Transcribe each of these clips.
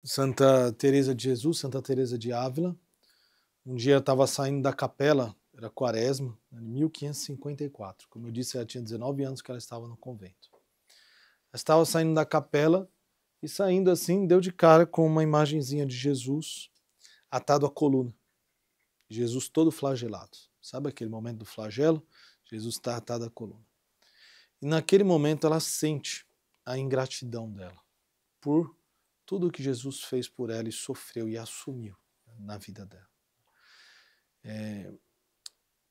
Santa Teresa de Jesus, Santa Teresa de Ávila. Um dia eu estava saindo da capela, era quaresma, em 1554. Como eu disse, ela tinha 19 anos que ela estava no convento. Ela estava saindo da capela e saindo assim, deu de cara com uma imagenzinha de Jesus atado à coluna. Jesus todo flagelado. Sabe aquele momento do flagelo? Jesus está atado à coluna. E naquele momento ela sente a ingratidão dela por tudo que Jesus fez por ela e sofreu e assumiu na vida dela.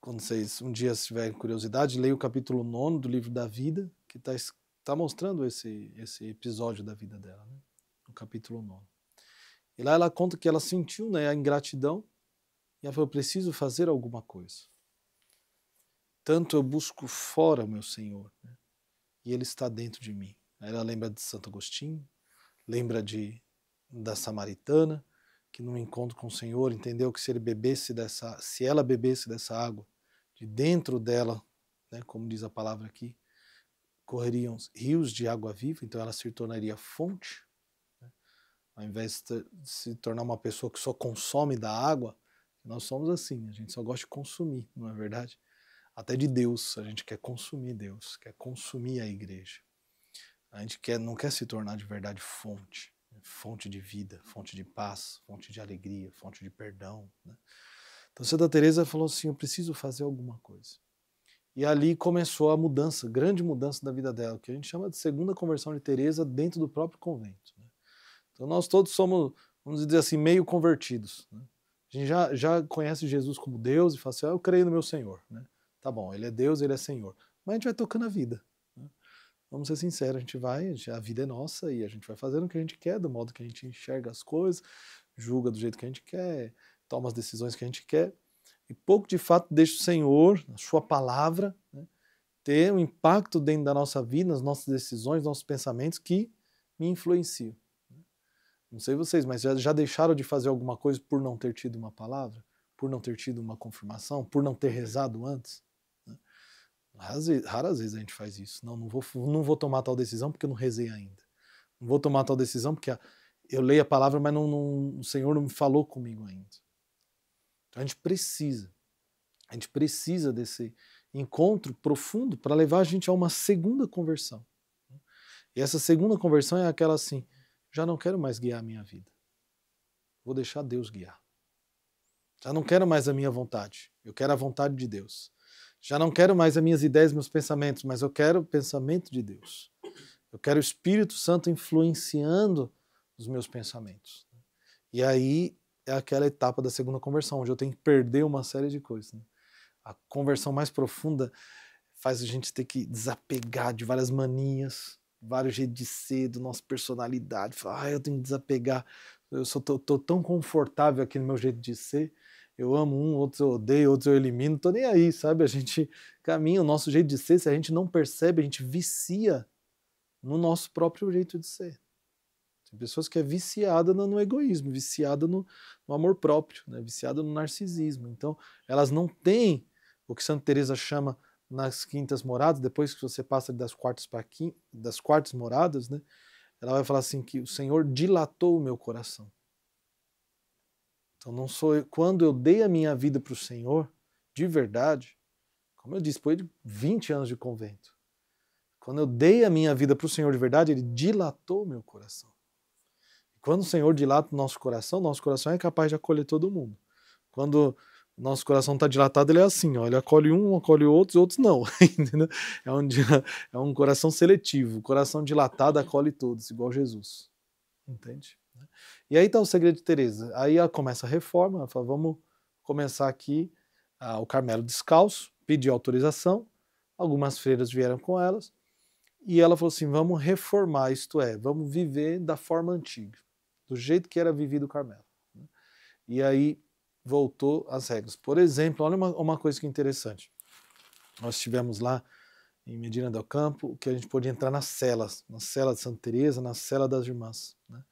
Quando vocês um dia tiverem curiosidade, leia o capítulo 9 do livro da vida, que está mostrando esse episódio da vida dela, né? No capítulo 9. E lá ela conta que ela sentiu, né, a ingratidão e ela falou, eu preciso fazer alguma coisa. Tanto eu busco fora o meu Senhor, né, e Ele está dentro de mim. Aí ela lembra de Santo Agostinho, lembra da samaritana, que no encontro com o Senhor entendeu que se ela bebesse dessa água, de dentro dela, né, como diz a palavra aqui, correriam rios de água viva, então ela se tornaria fonte, né, ao invés de se tornar uma pessoa que só consome da água. Nós somos assim, a gente só gosta de consumir, não é verdade? Até de Deus, a gente quer consumir Deus, quer consumir a igreja. A gente não quer se tornar de verdade fonte. Fonte de vida, fonte de paz, fonte de alegria, fonte de perdão, né? Então Santa Teresa falou assim, eu preciso fazer alguma coisa. E ali começou a mudança, grande mudança da vida dela, que a gente chama de segunda conversão de Teresa dentro do próprio convento, né? Então nós todos somos, vamos dizer assim, meio convertidos, né? A gente já conhece Jesus como Deus e fala assim, eu creio no meu Senhor, né? Tá bom, Ele é Deus, Ele é Senhor. Mas a gente vai tocando a vida, né? Vamos ser sinceros, a vida é nossa e a gente vai fazendo o que a gente quer, do modo que a gente enxerga as coisas, julga do jeito que a gente quer, toma as decisões que a gente quer, e pouco de fato deixa o Senhor, a sua palavra, né, ter um impacto dentro da nossa vida, nas nossas decisões, nos nossos pensamentos que me influenciam. Não sei vocês, mas já deixaram de fazer alguma coisa por não ter tido uma palavra? Por não ter tido uma confirmação? Por não ter rezado antes? Raras vezes a gente faz isso. Não vou tomar tal decisão porque eu não rezei ainda. Não vou tomar tal decisão porque eu leio a palavra, mas o Senhor não me falou comigo ainda. Então a gente precisa desse encontro profundo para levar a gente a uma segunda conversão. E essa segunda conversão é aquela assim, já não quero mais guiar a minha vida. Vou deixar Deus guiar. Já não quero mais a minha vontade, eu quero a vontade de Deus. Já não quero mais as minhas ideias, meus pensamentos, mas eu quero o pensamento de Deus. Eu quero o Espírito Santo influenciando os meus pensamentos. E aí é aquela etapa da segunda conversão, onde eu tenho que perder uma série de coisas, né? A conversão mais profunda faz a gente ter que desapegar de várias manias, vários jeitos de ser, da nossa personalidade. Falar, eu tenho que desapegar, eu tô tão confortável aqui no meu jeito de ser, eu amo um, outros eu odeio, outros eu elimino, tô nem aí, sabe? A gente caminha o nosso jeito de ser, se a gente não percebe, a gente vicia no nosso próprio jeito de ser. Tem pessoas que é viciada no egoísmo, viciada no amor próprio, né? Viciada no narcisismo. Então, elas não têm o que Santa Teresa chama nas quintas moradas, depois que você passa das quartas moradas, né? Ela vai falar assim que o Senhor dilatou o meu coração. Então não sou eu, quando eu dei a minha vida para o Senhor, de verdade, como eu disse, depois de 20 anos de convento, quando eu dei a minha vida para o Senhor de verdade, Ele dilatou o meu coração. Quando o Senhor dilata o nosso coração é capaz de acolher todo mundo. Quando o nosso coração está dilatado, ele é assim, ó, ele acolhe um, acolhe outros não. Entendeu? É um coração seletivo. O coração dilatado acolhe todos, igual Jesus. Entende? E aí está o segredo de Teresa. Aí ela começa a reforma, ela fala, vamos começar aqui o Carmelo descalço, pediu autorização, algumas freiras vieram com elas, e ela falou assim, vamos reformar, isto é, vamos viver da forma antiga, do jeito que era vivido o Carmelo. E aí voltou às regras. Por exemplo, olha uma coisa que é interessante. Nós estivemos lá em Medina del Campo, que a gente podia entrar nas celas, na cela de Santa Teresa, na cela das irmãs, né?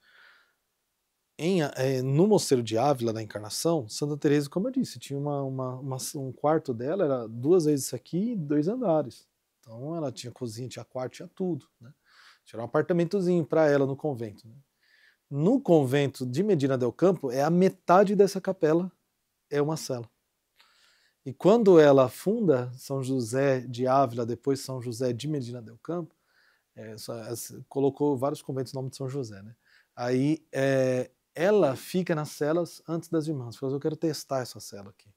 No Mosteiro de Ávila, da Encarnação, Santa Teresa, como eu disse, tinha um quarto dela, era 2 vezes isso aqui e 2 andares. Então ela tinha cozinha, tinha quarto, tinha tudo, né? Tinha um apartamentozinho para ela no convento, né? No convento de Medina del Campo, a metade dessa capela é uma cela. E quando ela funda São José de Ávila, depois São José de Medina del Campo, colocou vários conventos no nome de São José, né? Aí ela fica nas celas antes das irmãs. Falou, eu quero testar essa cela aqui,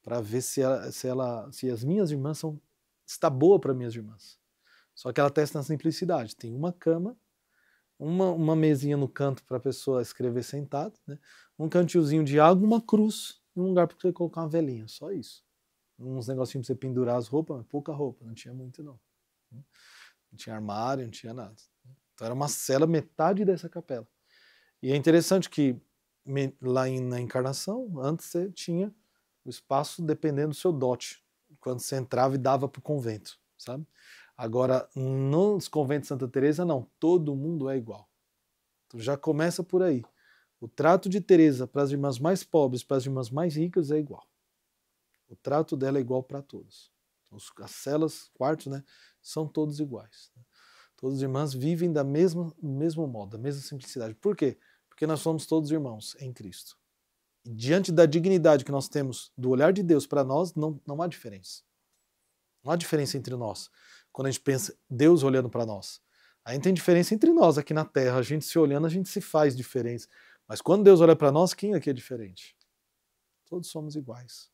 para ver se as minhas irmãs está boa para minhas irmãs. Só que ela testa na simplicidade. Tem uma cama, uma mesinha no canto para a pessoa escrever sentado, né? Um cantilzinho de água, uma cruz, um lugar para você colocar uma velinha, só isso. Uns negocinhos para você pendurar as roupas, mas pouca roupa, não tinha muito não. Não tinha armário, não tinha nada. Então era uma cela, metade dessa capela. E é interessante que lá na Encarnação, antes você tinha o espaço dependendo do seu dote, quando você entrava e dava para o convento, sabe? Agora, nos conventos de Santa Teresa, não, todo mundo é igual. Então já começa por aí. O trato de Teresa para as irmãs mais pobres, para as irmãs mais ricas é igual. O trato dela é igual para todos. Então, as celas, quartos, né, são todos iguais. Todas as irmãs vivem do mesmo modo, da mesma simplicidade. Por quê? Porque nós somos todos irmãos em Cristo. E diante da dignidade que nós temos do olhar de Deus para nós, não há diferença. Não há diferença entre nós. Quando a gente pensa Deus olhando para nós. Aí tem diferença entre nós aqui na Terra. A gente se olhando, a gente se faz diferença. Mas quando Deus olha para nós, quem aqui é diferente? Todos somos iguais.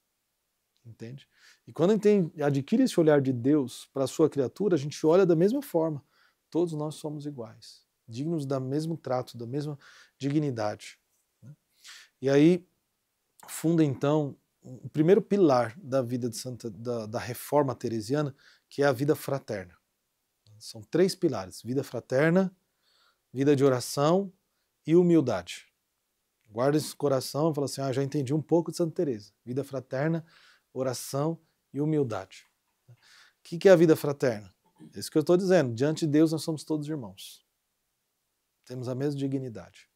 Entende? E quando a gente adquire esse olhar de Deus para a sua criatura, a gente olha da mesma forma. Todos nós somos iguais. Dignos do mesmo trato, da mesma dignidade. E aí funda então o primeiro pilar da vida de da reforma teresiana, que é a vida fraterna. São 3 pilares: vida fraterna, vida de oração e humildade. Guarda isso no coração e fala assim, já entendi um pouco de Santa Teresa. Vida fraterna, oração e humildade. O que é a vida fraterna? É isso que eu estou dizendo. Diante de Deus nós somos todos irmãos. Temos a mesma dignidade.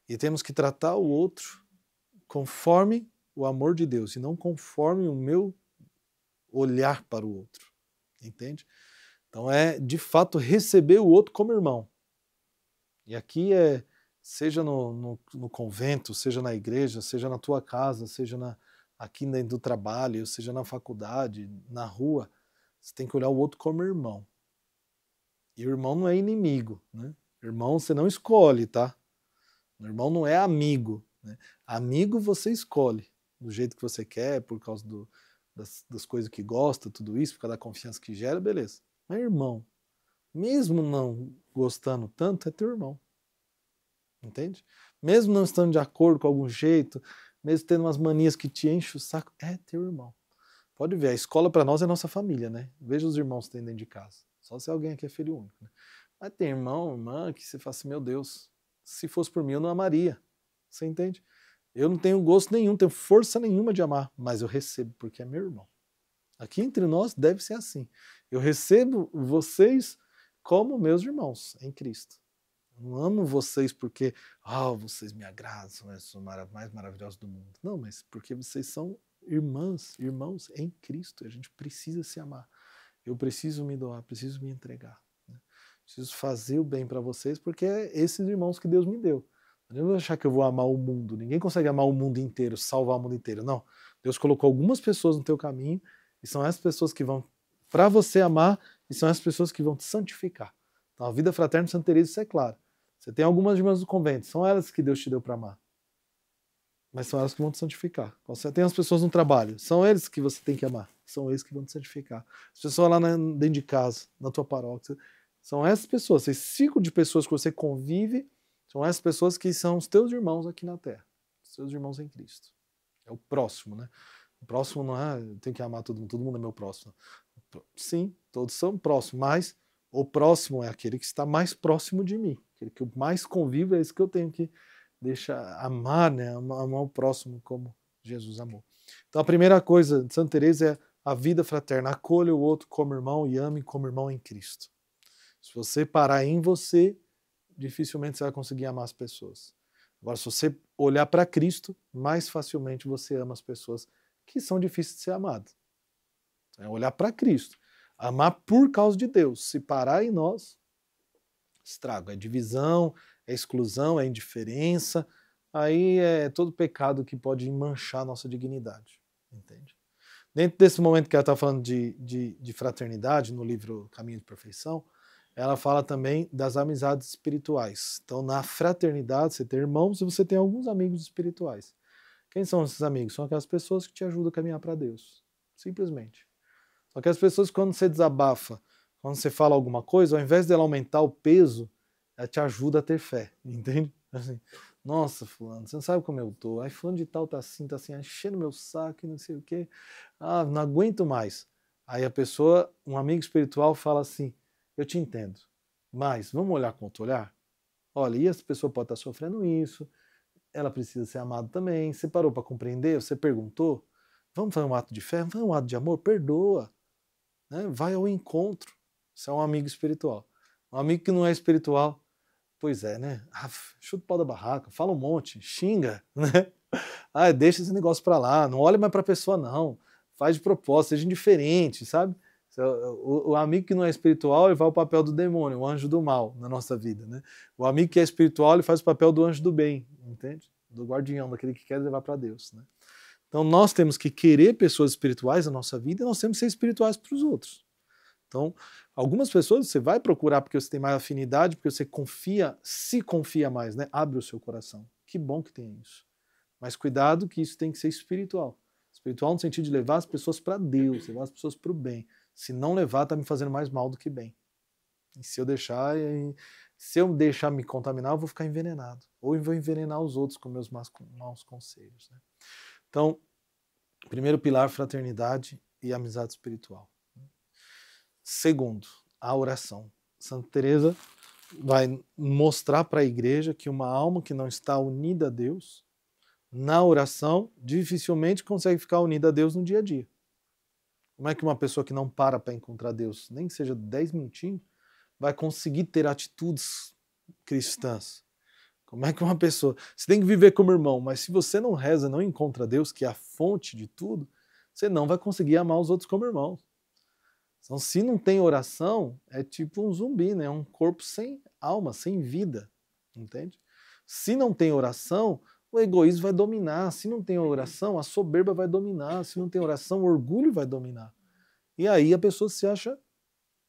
E temos que tratar o outro conforme o amor de Deus e não conforme o meu olhar para o outro. Entende? Então é, de fato, receber o outro como irmão. E aqui seja no convento, seja na igreja, seja na tua casa, seja aqui dentro do trabalho, seja na faculdade, na rua, você tem que olhar o outro como irmão. E o irmão não é inimigo, né? Irmão você não escolhe, tá? O irmão não é amigo, né? Amigo você escolhe, do jeito que você quer, por causa das coisas que gosta, tudo isso, por causa da confiança que gera, beleza. Mas irmão, mesmo não gostando tanto, é teu irmão. Entende? Mesmo não estando de acordo com algum jeito, mesmo tendo umas manias que te enchem o saco, é teu irmão. Pode ver, a escola para nós é nossa família, né? Veja os irmãos que tem dentro de casa. Só se alguém aqui é filho único, né? Mas tem irmão, irmã, que você fala assim, meu Deus, se fosse por mim eu não amaria. Você entende? Eu não tenho gosto nenhum, tenho força nenhuma de amar, mas eu recebo porque é meu irmão. Aqui entre nós deve ser assim. Eu recebo vocês como meus irmãos em Cristo. Eu não amo vocês porque vocês me agradam, são mais maravilhosos do mundo. Não, mas porque vocês são irmãos em Cristo. A gente precisa se amar. Eu preciso me doar, preciso me entregar. Né? Preciso fazer o bem para vocês porque é esses irmãos que Deus me deu. Eu não vou achar que eu vou amar o mundo. Ninguém consegue amar o mundo inteiro, salvar o mundo inteiro. Não. Deus colocou algumas pessoas no teu caminho e são essas pessoas que vão, para você amar, e são essas pessoas que vão te santificar. Então a vida fraterna de Santa Teresa, isso é claro. Você tem algumas irmãs do convento, são elas que Deus te deu para amar. Mas são elas que vão te santificar. Você tem as pessoas no trabalho, são eles que você tem que amar. São eles que vão te santificar. As pessoas lá dentro de casa, na tua paróquia, são essas pessoas, esse ciclo de pessoas que você convive, são essas pessoas que são os teus irmãos aqui na Terra. Os teus irmãos em Cristo. É o próximo, né? O próximo não é, eu tenho que amar todo mundo é meu próximo. Sim, todos são próximos, mas o próximo é aquele que está mais próximo de mim. Aquele que eu mais convivo é esse que eu tenho que deixar amar, né? Amar o próximo como Jesus amou. Então a primeira coisa de Santa Teresa é a vida fraterna. Acolha o outro como irmão e ame como irmão em Cristo. Se você parar em você, dificilmente você vai conseguir amar as pessoas. Agora, se você olhar para Cristo, mais facilmente você ama as pessoas que são difíceis de ser amadas. É olhar para Cristo. Amar por causa de Deus. Se parar em nós, estrago. É divisão, é exclusão, é indiferença, aí é todo pecado que pode manchar a nossa dignidade, entende? Dentro desse momento que ela está falando de fraternidade, no livro Caminho de Perfeição, ela fala também das amizades espirituais. Então, na fraternidade, você tem irmãos e você tem alguns amigos espirituais. Quem são esses amigos? São aquelas pessoas que te ajudam a caminhar para Deus. Simplesmente. São aquelas pessoas que quando você desabafa, quando você fala alguma coisa, ao invés dela aumentar o peso, ela te ajuda a ter fé. Entende? Assim, nossa, fulano, você não sabe como eu tô. Aí fulano de tal tá assim, enchendo meu saco e não sei o quê. Ah, não aguento mais. Aí a pessoa, um amigo espiritual fala assim, eu te entendo, mas vamos olhar com outro olhar? Olha, e essa pessoa pode estar sofrendo isso, ela precisa ser amada também. Você parou para compreender? Você perguntou? Vamos fazer um ato de fé? Vamos fazer um ato de amor? Perdoa. Né? Vai ao encontro. Isso é um amigo espiritual. Um amigo que não é espiritual, pois é, né? Ah, chuta o pau da barraca, fala um monte, xinga, né? Ah, deixa esse negócio para lá, não olhe mais para a pessoa, não. Faz de propósito, seja indiferente, sabe? O amigo que não é espiritual, ele vai ao papel do demônio, o anjo do mal na nossa vida, né? O amigo que é espiritual, ele faz o papel do anjo do bem, entende? Do guardião, daquele que quer levar para Deus, né? Então nós temos que querer pessoas espirituais na nossa vida e nós temos que ser espirituais para os outros. Então, algumas pessoas você vai procurar porque você tem mais afinidade, porque você confia, se confia mais, né? Abre o seu coração. Que bom que tem isso. Mas cuidado que isso tem que ser espiritual. Espiritual no sentido de levar as pessoas para Deus, levar as pessoas para o bem. Se não levar, está me fazendo mais mal do que bem. E se eu deixar me contaminar, eu vou ficar envenenado. Ou eu vou envenenar os outros com meus maus conselhos. Né? Então, primeiro pilar, fraternidade e amizade espiritual. Segundo, a oração. Santa Teresa vai mostrar para a igreja que uma alma que não está unida a Deus, na oração, dificilmente consegue ficar unida a Deus no dia a dia. Como é que uma pessoa que não para encontrar Deus, nem que seja 10 minutinhos, vai conseguir ter atitudes cristãs? Como é que uma pessoa... Você tem que viver como irmão, mas se você não reza, não encontra Deus, que é a fonte de tudo, você não vai conseguir amar os outros como irmãos. Então, se não tem oração, é tipo um zumbi, né? É um corpo sem alma, sem vida, entende? Se não tem oração, o egoísmo vai dominar. Se não tem oração, a soberba vai dominar. Se não tem oração, o orgulho vai dominar. E aí a pessoa se acha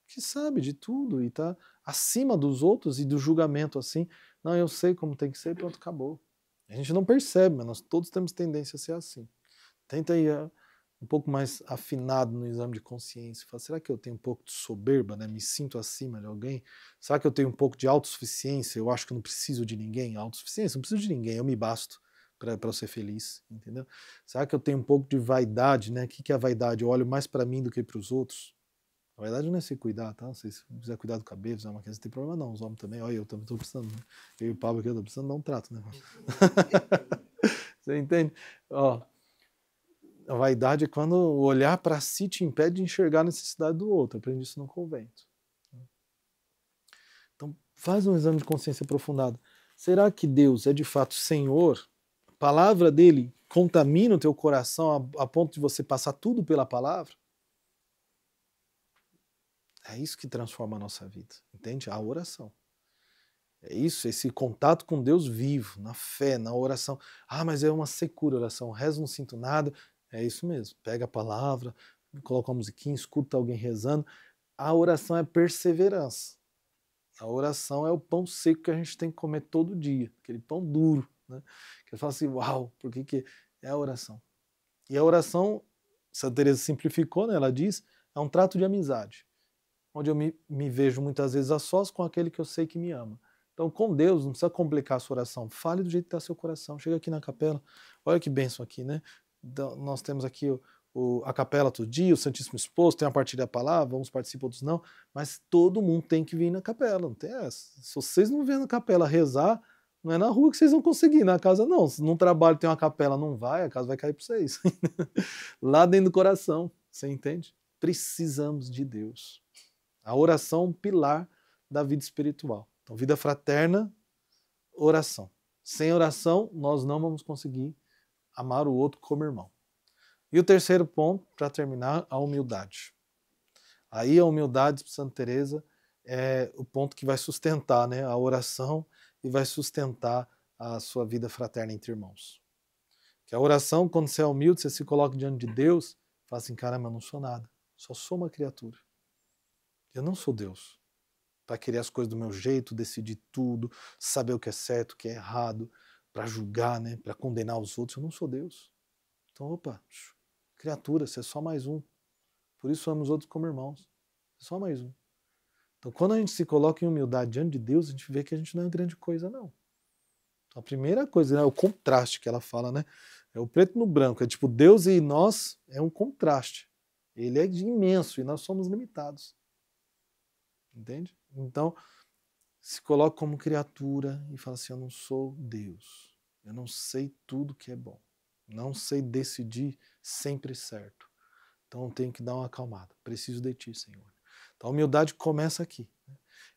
que sabe de tudo e está acima dos outros e do julgamento assim. Não, eu sei como tem que ser, pronto, acabou. A gente não percebe, mas nós todos temos tendência a ser assim. Tenta ir um pouco mais afinado no exame de consciência. Fala, será que eu tenho um pouco de soberba, né? Me sinto acima de alguém? Será que eu tenho um pouco de autossuficiência? Eu acho que eu não preciso de ninguém. Autossuficiência, não preciso de ninguém, eu me basto para eu ser feliz, entendeu? Será que eu tenho um pouco de vaidade, né? O que é a vaidade? Eu olho mais para mim do que para os outros. A vaidade não é se cuidar, tá? Se você quiser cuidar do cabelo, é uma coisa, não tem problema não. Os homens também, olha, eu também estou precisando, né? Eu e o Pablo aqui, eu estou precisando dar um trato, né? Você entende? Ó, a vaidade é quando o olhar para si te impede de enxergar a necessidade do outro. Eu aprendi isso no convento. Então, faz um exame de consciência aprofundado. Será que Deus é de fato Senhor? A palavra dele contamina o teu coração a ponto de você passar tudo pela palavra? É isso que transforma a nossa vida, entende? A oração. É isso, esse contato com Deus vivo, na fé, na oração. Ah, mas é uma secura oração, rezo não sinto nada. É isso mesmo, pega a palavra, coloca uma musiquinha, escuta alguém rezando. A oração é perseverança. A oração é o pão seco que a gente tem que comer todo dia, aquele pão duro, né? Que eu falo assim, uau, por que é a oração? E a oração, Santa Teresa simplificou, né? Ela diz, é um trato de amizade, onde eu me vejo muitas vezes a sós com aquele que eu sei que me ama. Então, com Deus, não precisa complicar a sua oração. Fale do jeito que está seu coração. Chega aqui na capela, olha que bênção aqui, né? Então, nós temos aqui a capela todo dia, o Santíssimo Exposto, tem a partilha da palavra, uns participam, outros não, mas todo mundo tem que vir na capela, não tem essa. Se vocês não vêm na capela rezar, não é na rua que vocês vão conseguir, na casa não. Se num trabalho tem uma capela, não vai, a casa vai cair para vocês. Lá dentro do coração, você entende? Precisamos de Deus. A oração é um pilar da vida espiritual. Então, vida fraterna, oração. Sem oração, nós não vamos conseguir amar o outro como irmão. E o terceiro ponto, para terminar, a humildade. Aí a humildade de Santa Teresa é o ponto que vai sustentar, né, a oração e vai sustentar a sua vida fraterna entre irmãos. Que a oração, quando você é humilde, você se coloca diante de Deus, fala assim, caramba, eu não sou nada, só sou uma criatura. Eu não sou Deus. Para querer as coisas do meu jeito, decidir tudo, saber o que é certo, o que é errado, para julgar, né, para condenar os outros. Eu não sou Deus. Então, opa, criatura, você é só mais um. Por isso amo os outros como irmãos. É só mais um. Então, quando a gente se coloca em humildade diante de Deus, a gente vê que a gente não é grande coisa, não. Então, a primeira coisa, né, é o contraste que ela fala, né? É o preto no branco. É tipo, Deus e nós é um contraste. Ele é imenso e nós somos limitados. Entende? Então, se coloca como criatura e fala assim, eu não sou Deus. Eu não sei tudo que é bom. Não sei decidir sempre certo. Então eu tenho que dar uma acalmada. Preciso de ti, Senhor. Então a humildade começa aqui.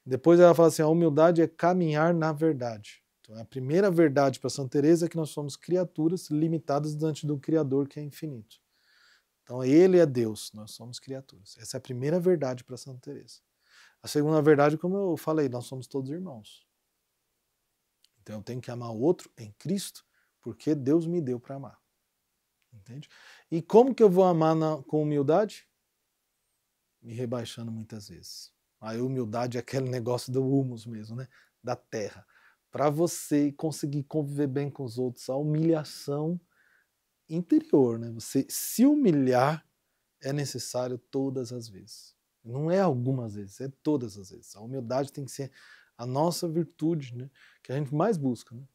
Depois ela fala assim, a humildade é caminhar na verdade. Então a primeira verdade para Santa Teresa é que nós somos criaturas limitadas diante do Criador que é infinito. Então ele é Deus, nós somos criaturas. Essa é a primeira verdade para Santa Teresa. A segunda verdade, como eu falei, nós somos todos irmãos. Então eu tenho que amar o outro em Cristo, porque Deus me deu para amar. Entende? E como que eu vou amar com humildade? Me rebaixando muitas vezes. A humildade é aquele negócio do humus mesmo, né? Da terra. Para você conseguir conviver bem com os outros, a humilhação interior, né? Você se humilhar é necessário todas as vezes. Não é algumas vezes, é todas as vezes. A humildade tem que ser a nossa virtude, né? Que a gente mais busca, né?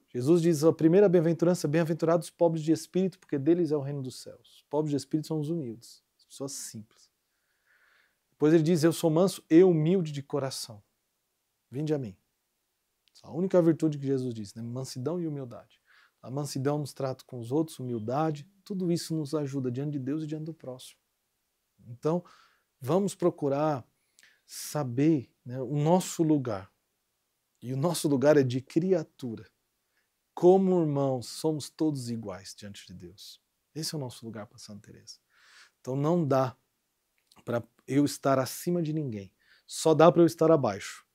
Jesus diz, a primeira bem-aventurança, bem-aventurados os pobres de espírito, porque deles é o reino dos céus. Os pobres de espírito são os humildes, as pessoas simples. Depois ele diz, eu sou manso e humilde de coração. Vinde a mim. Essa é a única virtude que Jesus diz, né? Mansidão e humildade. A mansidão nos trata com os outros, humildade, tudo isso nos ajuda diante de Deus e diante do próximo. Então, vamos procurar saber, né, o nosso lugar. E o nosso lugar é de criatura. Como irmãos, somos todos iguais diante de Deus. Esse é o nosso lugar para Santa Teresa. Então não dá para eu estar acima de ninguém. Só dá para eu estar abaixo.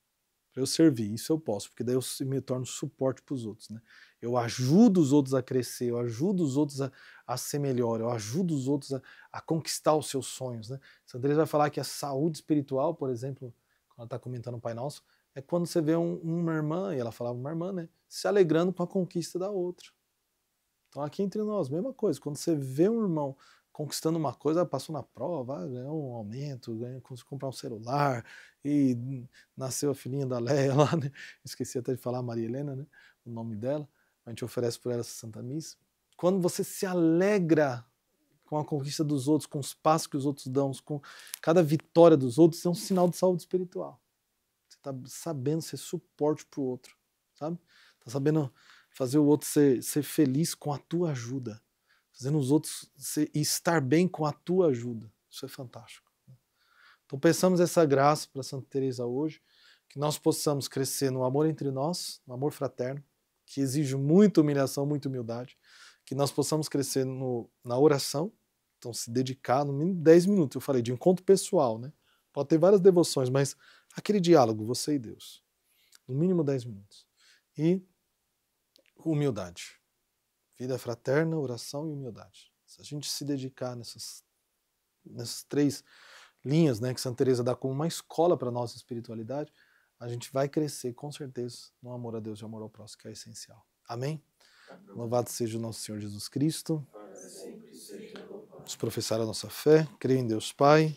Para eu servir, isso eu posso, porque daí eu me torno suporte para os outros. Né? Eu ajudo os outros a crescer, eu ajudo os outros a ser melhor, eu ajudo os outros a conquistar os seus sonhos. Né? Santa Teresa vai falar que a saúde espiritual, por exemplo, quando ela está comentando o Pai Nosso, é quando você vê uma irmã, e ela falava uma irmã, né, se alegrando com a conquista da outra. Então aqui entre nós, mesma coisa, quando você vê um irmão conquistando uma coisa, passou na prova, ganhou um aumento, conseguiu comprar um celular, e nasceu a filhinha da Leia lá, né? Esqueci até de falar, Maria Helena, né? O nome dela, a gente oferece por ela essa Santa Missa. Quando você se alegra com a conquista dos outros, com os passos que os outros dão, com cada vitória dos outros, é um sinal de saúde espiritual. Você está sabendo ser suporte para o outro, sabe? Está sabendo fazer o outro ser feliz com a tua ajuda. Fazendo os outros estar bem com a tua ajuda. Isso é fantástico. Então pensamos essa graça para Santa Teresa hoje, que nós possamos crescer no amor entre nós, no amor fraterno, que exige muita humilhação, muita humildade, que nós possamos crescer na oração, então se dedicar no mínimo 10 minutos, eu falei, de encontro pessoal, né? Pode ter várias devoções, mas aquele diálogo, você e Deus, no mínimo 10 minutos. E humildade. Vida fraterna, oração e humildade. Se a gente se dedicar nessas 3 linhas, né, que Santa Teresa dá como uma escola para a nossa espiritualidade, a gente vai crescer com certeza no amor a Deus e amor ao próximo, que é essencial. Amém? Louvado seja o nosso Senhor Jesus Cristo. Vamos professar a nossa fé, creio em Deus Pai,